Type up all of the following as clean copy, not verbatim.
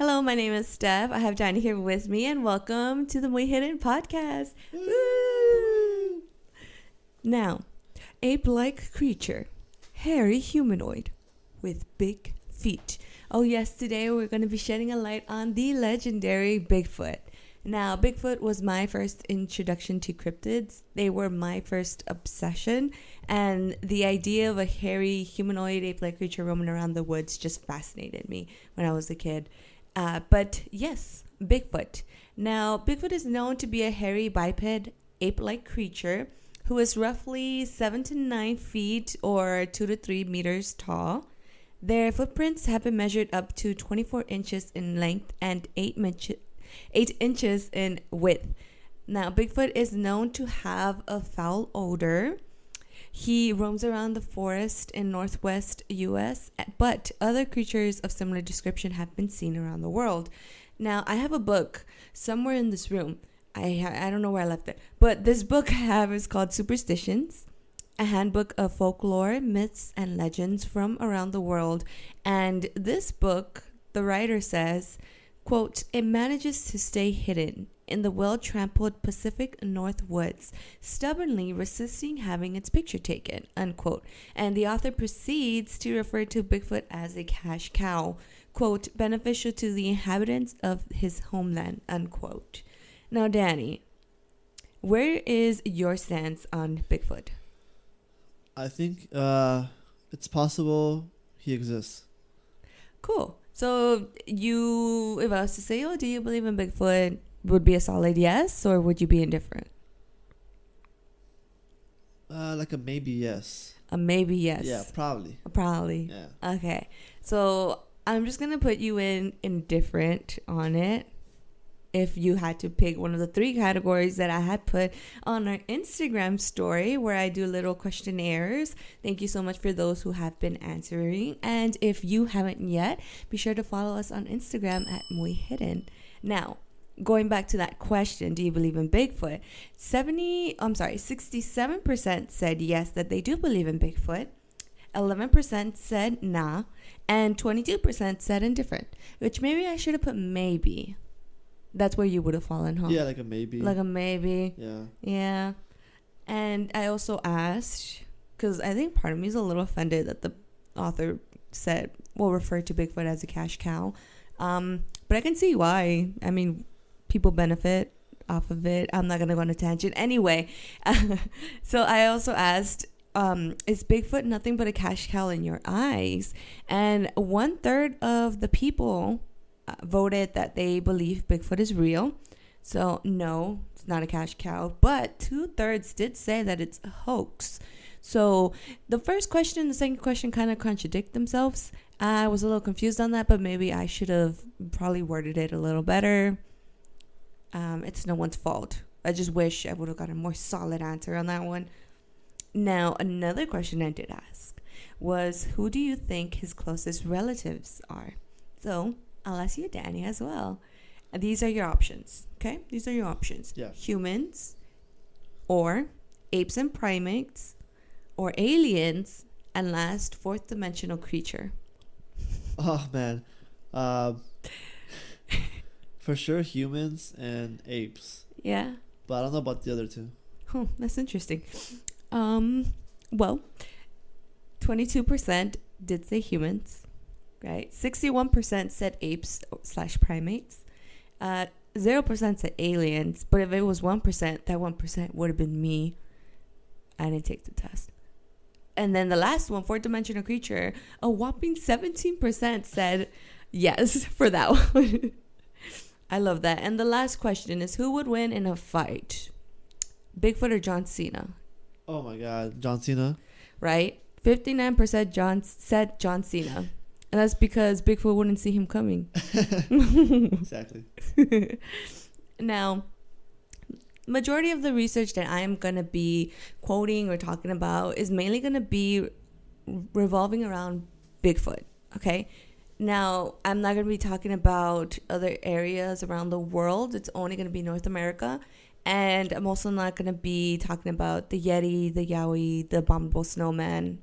Hello, my name is Steph. I have Johnny here with me, and welcome to the Muy Hidden podcast. Woo! Now, ape-like creature, hairy humanoid with big feet. Oh yes, today we're going to be shedding a light on the legendary Bigfoot. Now, Bigfoot was my first introduction to cryptids. They were my first obsession, and the idea of a hairy humanoid ape-like creature roaming around the woods just fascinated me when I was a kid. But yes, Bigfoot. Now, Bigfoot is known to be a hairy biped ape-like creature who is roughly 7 to 9 feet or 2 to 3 meters tall. Their footprints have been measured up to 24 inches in length and 8 inches in width. Now, Bigfoot is known to have a foul odor. He roams around the forest in northwest U.S., but other creatures of similar description have been seen around the world. Now, I have a book somewhere in this room. I don't know where I left it, but this book I have is called Superstitions, a handbook of folklore, myths, and legends from around the world. And this book, the writer says, quote, "It manages to stay hidden in the well-trampled Pacific North woods, stubbornly resisting having its picture taken," unquote. And the author proceeds to refer to Bigfoot as a cash cow, quote, "beneficial to the inhabitants of his homeland," unquote. Now, Danny, where is your stance on Bigfoot? I think it's possible he exists. Cool. So if I was to say, do you believe in Bigfoot, would be a solid yes, or would you be indifferent? Like a maybe yes. A maybe yes. Yeah, probably. Probably. Yeah. Okay. So I'm just going to put you in indifferent on it. If you had to pick one of the 3 categories that I had put on our Instagram story where I do little questionnaires. Thank you so much for those who have been answering. And if you haven't yet, be sure to follow us on Instagram at Muy Hidden. Now, going back to that question, do you believe in Bigfoot? 67% said yes, that they do believe in Bigfoot. 11% said nah. And 22% said indifferent, which maybe I should have put maybe. That's where you would have fallen, huh? Yeah, like a maybe. Like a maybe. Yeah. Yeah. And I also asked, because I think part of me is a little offended that the author referred to Bigfoot as a cash cow. But I can see why. I mean, people benefit off of it. I'm not going to go on a tangent. Anyway, so I also asked, is Bigfoot nothing but a cash cow in your eyes? And 1/3 of the people voted that they believe Bigfoot is real. So no, it's not a cash cow. But 2/3 did say that it's a hoax. So the first question and the second question kind of contradict themselves. I was a little confused on that, but maybe I should have probably worded it a little better. It's no one's fault. I just wish I would have got a more solid answer on that one. Now, another question I did ask was, who do you think his closest relatives are? So I'll ask you, Danny, as well. These are your options, okay? These are your options. Yeah. Humans, or apes and primates, or aliens, and last, 4th dimensional creature. Oh, man. For sure humans and apes. Yeah. But I don't know about the other 2. That's interesting. Well, 22% did say humans. Right, 61% said apes/primates. 0% said aliens. But if it was 1%, that 1% would have been me. I didn't take the test. And then the last one, 4th-dimensional creature, a whopping 17% said yes for that one. I love that. And the last question is, who would win in a fight? Bigfoot or John Cena? Oh my God, John Cena. Right, 59% said John Cena. And that's because Bigfoot wouldn't see him coming. Exactly. Now, majority of the research that I am going to be quoting or talking about is mainly going to be revolving around Bigfoot, okay? Now, I'm not going to be talking about other areas around the world. It's only going to be North America. And I'm also not going to be talking about the Yeti, the Yowie, the abominable snowman,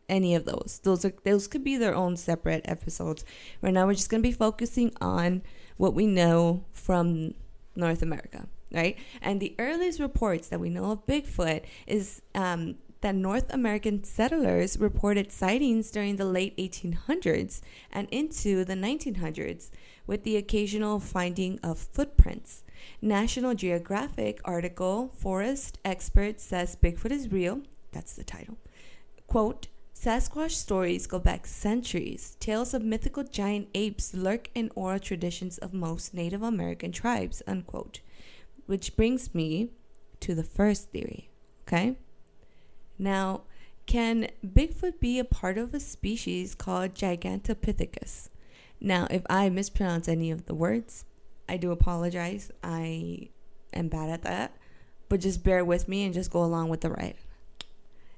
any of those. Those could be their own separate episodes. Right now, we're just going to be focusing on what we know from North America, right? And the earliest reports that we know of Bigfoot is that North American settlers reported sightings during the late 1800s and into the 1900s, with the occasional finding of footprints. National Geographic article, Forest Expert says Bigfoot is real. That's the title. Quote, Sasquatch stories go back centuries. Tales of mythical giant apes lurk in oral traditions of most Native American tribes, unquote. Which brings me to the first theory, okay? Now, can Bigfoot be a part of a species called gigantopithecus? Now, if I mispronounce any of the words, I do apologize. I am bad at that. But just bear with me and just go along with the ride.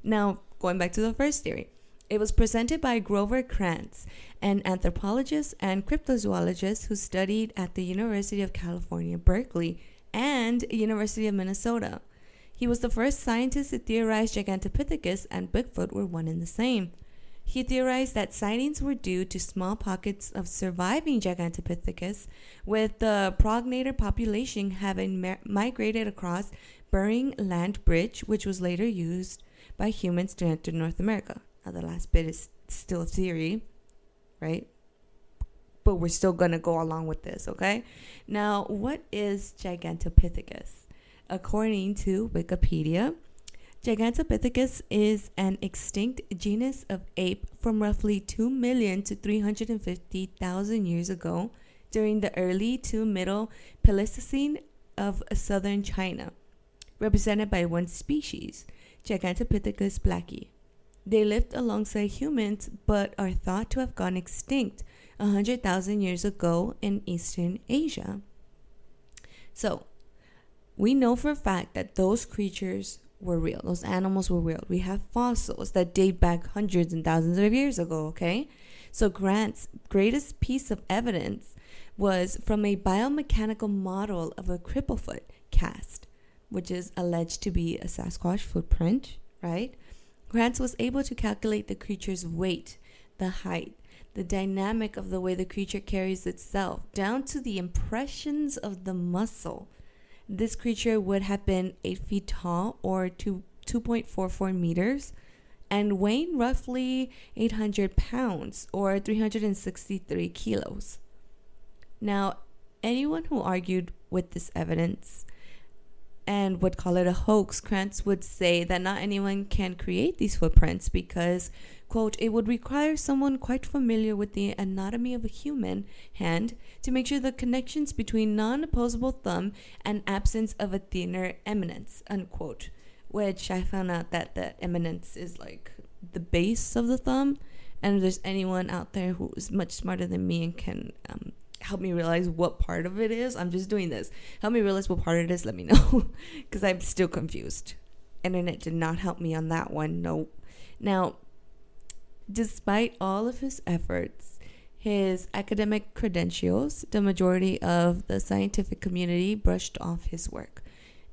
Now, going back to the first theory. It was presented by Grover Krantz, an anthropologist and cryptozoologist who studied at the University of California, Berkeley, and University of Minnesota. He was the first scientist to theorize Gigantopithecus and Bigfoot were one and the same. He theorized that sightings were due to small pockets of surviving Gigantopithecus, with the progenitor population having migrated across Bering Land Bridge, which was later used by humans to enter North America. Now, the last bit is still a theory, right? But we're still going to go along with this, okay? Now, what is Gigantopithecus? According to Wikipedia, Gigantopithecus is an extinct genus of ape from roughly 2 million to 350,000 years ago during the early to middle Pleistocene of southern China, represented by one species, Gigantopithecus blacki. They lived alongside humans but are thought to have gone extinct 100,000 years ago in Eastern Asia. So, we know for a fact that those creatures were real. Those animals were real. We have fossils that date back hundreds and thousands of years ago, okay? So Grant's greatest piece of evidence was from a biomechanical model of a cripplefoot cast, which is alleged to be a Sasquatch footprint, right? Grant was able to calculate the creature's weight, the height, the dynamic of the way the creature carries itself, down to the impressions of the muscle. This creature would have been 8 feet tall, or 2.44 meters, and weighing roughly 800 pounds, or 363 kilos. Now, anyone who argued with this evidence and would call it a hoax, Krantz would say that not anyone can create these footprints because, quote, it would require someone quite familiar with the anatomy of a human hand to make sure the connections between non-opposable thumb and absence of a thinner eminence, unquote. Which I found out that the eminence is like the base of the thumb. And if there's anyone out there who is much smarter than me and can help me realize what part of it is, I'm just doing this. Help me realize what part it is, let me know. Because I'm still confused. Internet did not help me on that one, no. Now, despite all of his efforts, his academic credentials, the majority of the scientific community brushed off his work.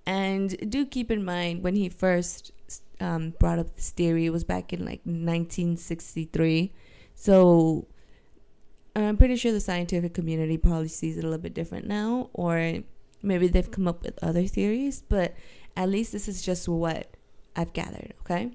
And do keep in mind, when he first brought up this theory, it was back in like 1963. So I'm pretty sure the scientific community probably sees it a little bit different now, or maybe they've come up with other theories, but at least this is just what I've gathered, okay?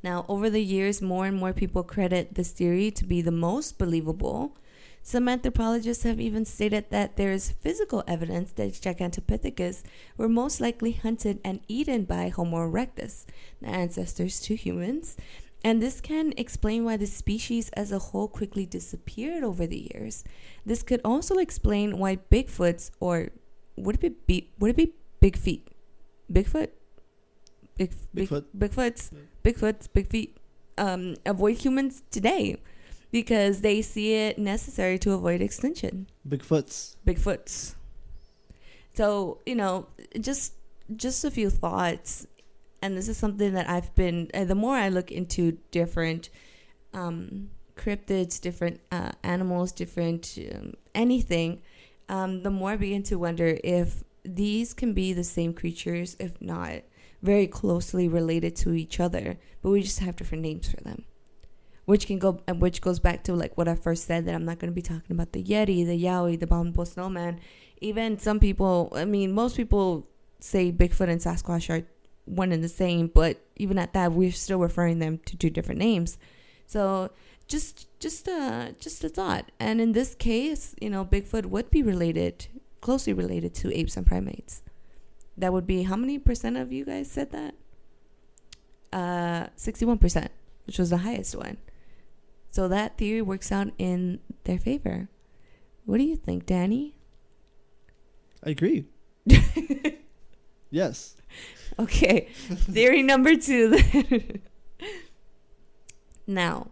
Now, over the years, more and more people credit this theory to be the most believable. Some anthropologists have even stated that there is physical evidence that Gigantopithecus were most likely hunted and eaten by Homo erectus, the ancestors to humans. And this can explain why the species as a whole quickly disappeared over the years. This could also explain why Bigfoots, or would it be big feet? Bigfoot? Bigfoots, big feet, avoid humans today because they see it necessary to avoid extinction. Bigfoots. So, just a few thoughts. And this is something that I've been, the more I look into different cryptids, different animals, different anything, the more I begin to wonder if these can be the same creatures, if not very closely related to each other, but we just have different names for them. which goes back to like what I first said, that I'm not going to be talking about the Yeti, the Yowie, the abominable snowman. Even some people, I mean, most people say Bigfoot and Sasquatch are one and the same, but even at that, we're still referring them to two different names. So just a thought. And in this case, Bigfoot would be closely related to apes and primates. That would be, how many percent of you guys said that? 61%, which was the highest one. So that theory works out in their favor. What do you think, Danny? I agree. Yes. Okay. Theory number 2. Now,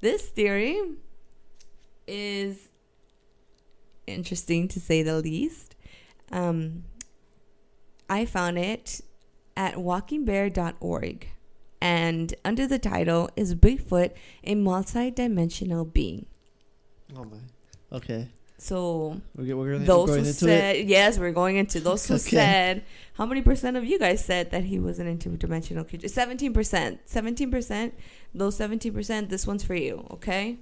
this theory is interesting to say the least. I found it at walkingbear.org. And under the title is Bigfoot a multi-dimensional being? Oh my. Okay. So we're those going who into said it? Yes, we're going into those who Okay. said, how many percent of you guys said that he was an interdimensional creature? 17%. Those 17%, this one's for you, okay?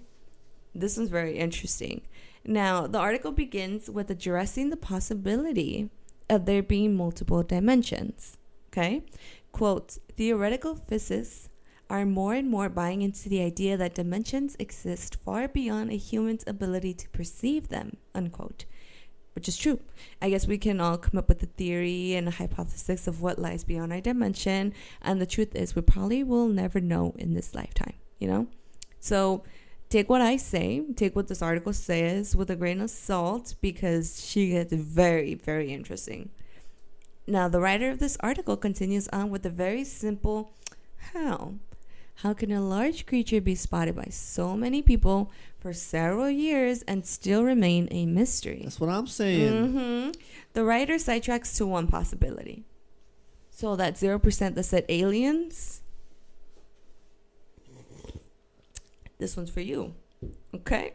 This one's very interesting. Now, the article begins with addressing the possibility of there being multiple dimensions, okay? Quote, theoretical physicists are more and more buying into the idea that dimensions exist far beyond a human's ability to perceive them, unquote. Which is true. I guess we can all come up with a theory and a hypothesis of what lies beyond our dimension. And the truth is, we probably will never know in this lifetime, So take what I say, take what this article says with a grain of salt, because she gets very, very interesting. Now, the writer of this article continues on with a very simple how. How can a large creature be spotted by so many people for several years and still remain a mystery? That's what I'm saying. The writer sidetracks to one possibility. So that 0% that said aliens, this one's for you. Okay?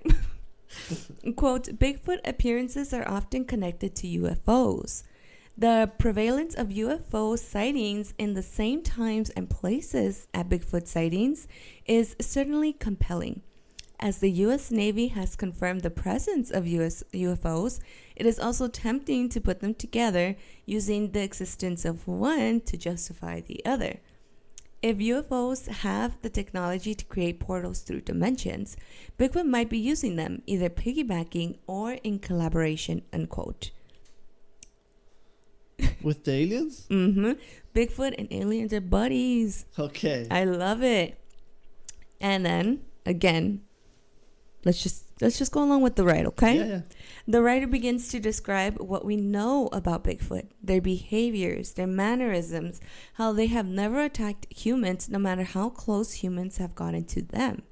Quote, Bigfoot appearances are often connected to UFOs. The prevalence of UFO sightings in the same times and places at Bigfoot sightings is certainly compelling. As the U.S. Navy has confirmed the presence of UFOs, it is also tempting to put them together, using the existence of one to justify the other. If UFOs have the technology to create portals through dimensions, Bigfoot might be using them, either piggybacking or in collaboration, unquote. With the aliens? Bigfoot and aliens are buddies. Okay. I love it. And then, again, let's just go along with the ride, okay? Yeah. The writer begins to describe what we know about Bigfoot, their behaviors, their mannerisms, how they have never attacked humans no matter how close humans have gotten to them,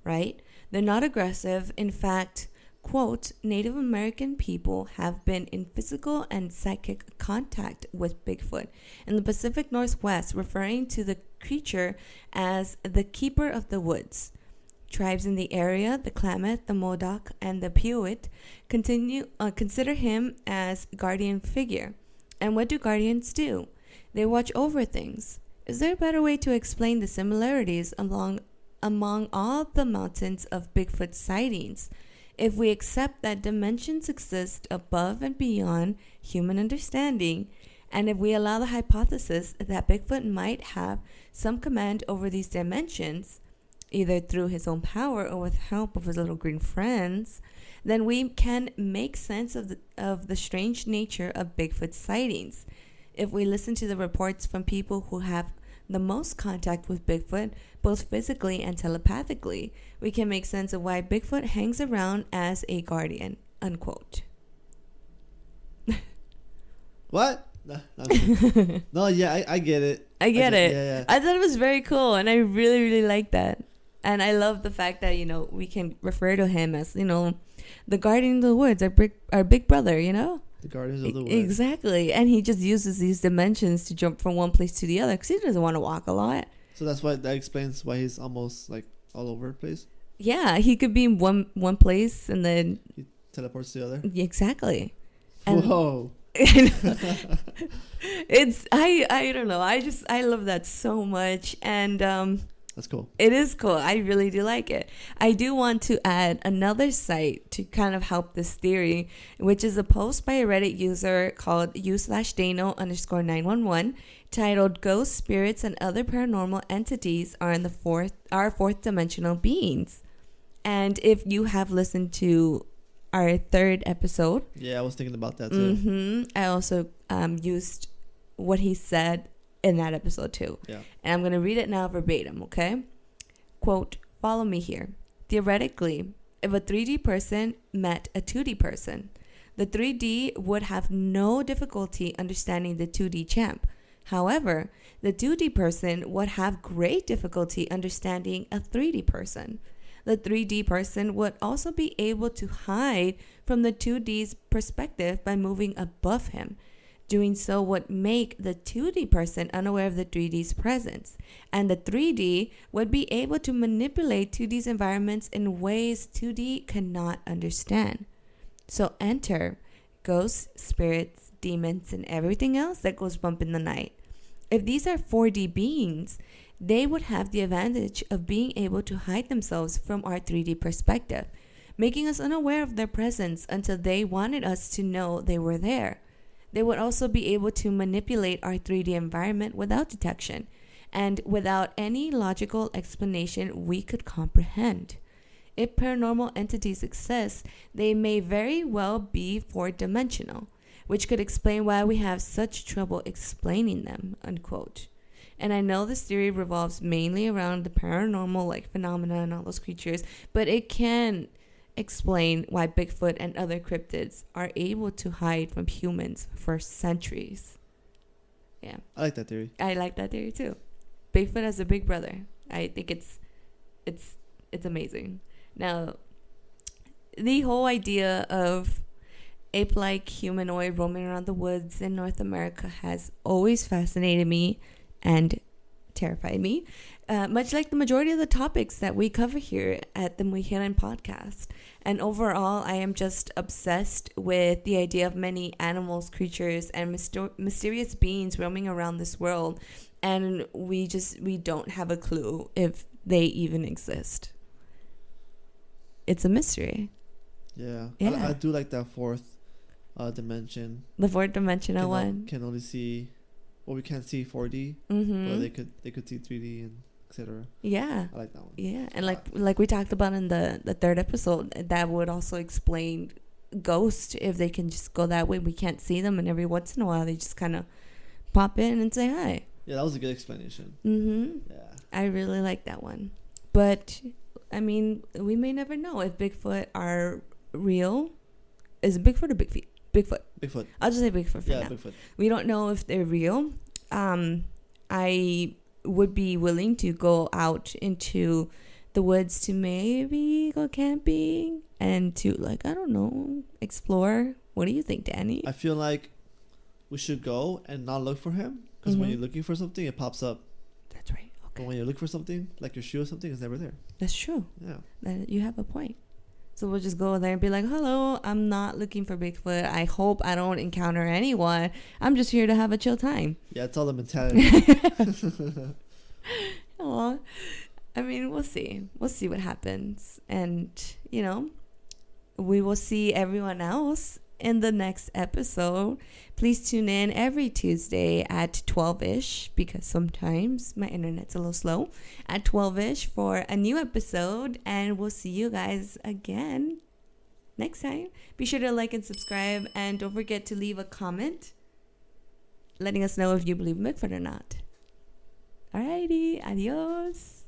right? They're not aggressive. In fact, quote, Native American people have been in physical and psychic contact with Bigfoot in the Pacific Northwest, referring to the creature as the keeper of the woods. Tribes in the area, the Klamath, the Modoc, and the Paiute, consider him as guardian figure. And what do guardians do? They watch over things. Is there a better way to explain the similarities among all the mountains of Bigfoot sightings? If we accept that dimensions exist above and beyond human understanding, and if we allow the hypothesis that Bigfoot might have some command over these dimensions, either through his own power or with help of his little green friends, then we can make sense of the strange nature of Bigfoot sightings. If we listen to the reports from people who have the most contact with Bigfoot, both physically and telepathically, we can make sense of why Bigfoot hangs around as a guardian, unquote. What? No, yeah, I get it. I get it. Yeah. I thought it was very cool, and I really, really like that. And I love the fact that, we can refer to him as, the guardian of the woods, our big brother, The guardians of the woods. Exactly. And he just uses these dimensions to jump from one place to the other because he doesn't want to walk a lot. So that explains why he's almost like all over the place. Yeah, he could be in one place and then He teleports to the other. Exactly. Whoa. It's I don't know. I love that so much. And That's cool. It is cool. I really do like it. I do want to add another site to kind of help this theory, which is a post by a Reddit user called u/Dano_911 titled "Ghosts, Spirits, and Other Paranormal Entities are fourth dimensional beings." And if you have listened to our third episode, yeah, I was thinking about that too. I also used what he said in that episode too. Yeah. And I'm going to read it now verbatim, okay? Quote, follow me here. Theoretically, if a 3D person met a 2D person, the 3D would have no difficulty understanding the 2D champ. However, the 2D person would have great difficulty understanding a 3D person. The 3D person would also be able to hide from the 2D's perspective by moving above him. Doing so would make the 2D person unaware of the 3D's presence, and the 3D would be able to manipulate 2D's environments in ways 2D cannot understand. So enter ghosts, spirits, demons, and everything else that goes bump in the night. If these are 4D beings, they would have the advantage of being able to hide themselves from our 3D perspective, making us unaware of their presence until they wanted us to know they were there. They would also be able to manipulate our 3D environment without detection and without any logical explanation we could comprehend. If paranormal entities exist, they may very well be fourth-dimensional, which could explain why we have such trouble explaining them, unquote. And I know this theory revolves mainly around the paranormal like phenomena and all those creatures, but it can explain why Bigfoot and other cryptids are able to hide from humans for centuries. Yeah. I like that theory. I like that theory too. Bigfoot as a big brother. I think it's amazing. Now, the whole idea of ape-like humanoid roaming around the woods in North America has always fascinated me and terrified me, much like the majority of the topics that we cover here at the Muy Hidden podcast. And overall, I am just obsessed with the idea of many animals, creatures, and mysterious beings roaming around this world, and we don't have a clue if they even exist. It's a mystery. Yeah. Yeah. I do like that fourth dimension. The fourth dimensional one. Can only see, well, we can't see 4D, Mm-hmm. but they could see 3D and etc. Yeah. I like that one. Yeah, and like we talked about in the third episode, that would also explain ghosts if they can just go that way. We can't see them, and every once in a while they just kind of pop in and say hi. Yeah, that was a good explanation. Mm-hmm. Yeah. I really like that one. But, I mean, we may never know if Bigfoot are real. Is it Bigfoot or Big Feet? Bigfoot. Bigfoot. I'll just say Bigfoot for now. Bigfoot. We don't know if they're real. I would be willing to go out into the woods to maybe go camping and to, like, I don't know, explore. What do you think, Danny? I feel like we should go and not look for him, because when you're looking for something, it pops up. That's right. Okay. But when you look for something, like your shoe or something, it's never there. That's true. Yeah. You have a point. So we'll just go there and be like, hello, I'm not looking for Bigfoot. I hope I don't encounter anyone. I'm just here to have a chill time. Yeah, it's all the mentality. Aw. I mean, we'll see. We'll see what happens. And, you know, we will see everyone else in the next episode. Please tune in every Tuesday at 12-ish, because sometimes my internet's a little slow, at 12-ish for a new episode. And we'll see you guys again next time. Be sure to like and subscribe, and don't forget to leave a comment letting us know if you believe in Bigfoot or not. Alrighty, adios.